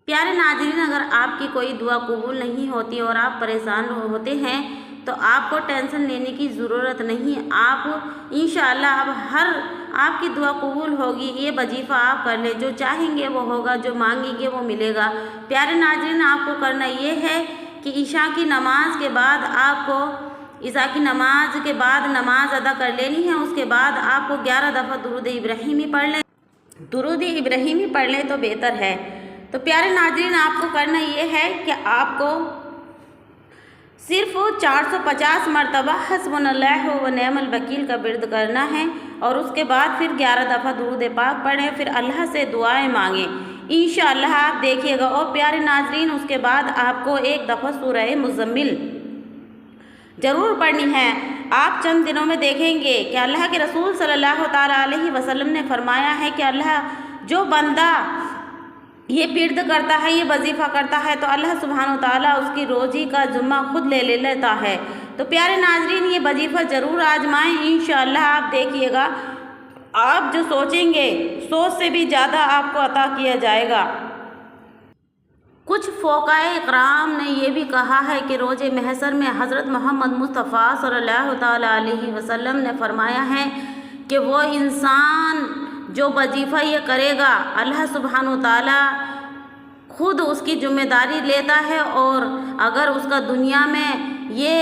प्यारे नाज़रीन, अगर आपकी कोई दुआ कबूल नहीं होती और आप परेशान होते हैं तो आपको टेंशन लेने की ज़रूरत नहीं। आप इंशाअल्लाह अब हर आपकी दुआ कबूल होगी। ये वजीफ़ा आप कर लें, जो चाहेंगे वो होगा, जो मांगेंगे वो मिलेगा। प्यारे नाज़रीन, आपको करना ये है कि ईशा की नमाज के बाद नमाज अदा कर लेनी है। उसके बाद आपको 11 दफ़ा दुरूद इब्राहिमी पढ़ लें। दुरूद इब्राहिमी पढ़ लें तो बेहतर है। तो प्यारे नाज़रीन, आपको करना ये है कि आपको सिर्फ़ 450 मरतबा हस्बुनल्लाहु व निअमल वकील का विर्द करना है और उसके बाद फिर 11 दफ़ा दुरूद पाक पढ़ें, फिर अल्लाह से दुआएं मांगें। इंशाअल्लाह आप देखिएगा। और प्यारे नाज़रीन, उसके बाद आपको एक दफ़ा सूरह मुज़म्मिल ज़रूर पढ़नी है। आप चंद दिनों में देखेंगे कि अल्लाह के रसूल सल्लल्लाहु ताला अलैहि वसल्लम ने फरमाया है कि अल्लाह जो बंदा ये विर्द करता है, ये वजीफ़ा करता है, तो अल्लाह सुब्हानो ताला उसकी रोज़ी का ज़िम्मा खुद ले लेता है। तो प्यारे नाज़रीन, ये वजीफ़ा ज़रूर आजमाएं। इंशाअल्लाह आप देखिएगा, आप जो सोचेंगे सोच से भी ज़्यादा आपको अता किया जाएगा। कुछ फ़ोकाए इकराम ने यह भी कहा है कि रोज़े महशर में हज़रत मोहम्मद मुस्तफ़ा सल्लल्लाहु ताला अलैहि वसल्लम ने फरमाया है कि वो इंसान जो वजीफ़ा ये करेगा, अल्लाह सुब्हानो ताला खुद उसकी ज़िम्मेदारी लेता है और अगर उसका दुनिया में ये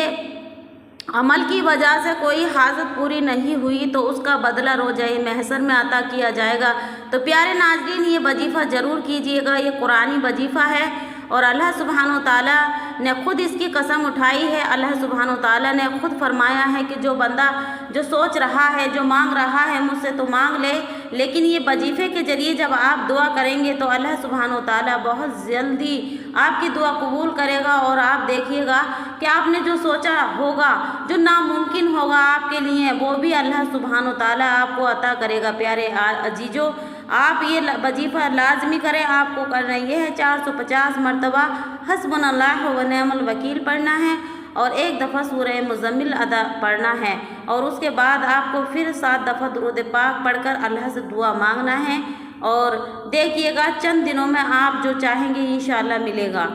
अमल की वजह से कोई हाजत पूरी नहीं हुई तो उसका बदला रोज़ाए महशर में अता किया जाएगा। तो प्यारे नाज़रीन, ये वजीफ़ा ज़रूर कीजिएगा। ये कुरानी वजीफ़ा है और अल्लाह सुब्हानो ताला ने खुद इसकी कसम उठाई है। अल्लाह सुब्हानो ताला ने खुद फरमाया है कि जो बंदा जो सोच रहा है, जो मांग रहा है मुझसे तो मांग ले, लेकिन ये वजीफ़े के ज़रिए जब आप दुआ करेंगे तो अल्लाह सुब्हानो ताला बहुत जल्दी आपकी दुआ कबूल करेगा। और आप देखिएगा कि आपने जो सोचा होगा, जो नामुमकिन होगा आपके लिए, वो भी अल्लाह सुब्हानो ताला आपको अता करेगा। प्यारे अजीजों, आप ये वजीफ़ा लाजमी करें। आपको करना ये है 450 मरतबा हस्बुनल्लाहु व निअमल वकील पढ़ना है और एक दफ़ा सूरह मुज़म्मिल अदा पढ़ना है और उसके बाद आपको फिर 7 दफ़ा दुरूद पाक पढ़कर अल्लाह से दुआ मांगना है। और देखिएगा चंद दिनों में आप जो चाहेंगे इंशाअल्लाह मिलेगा।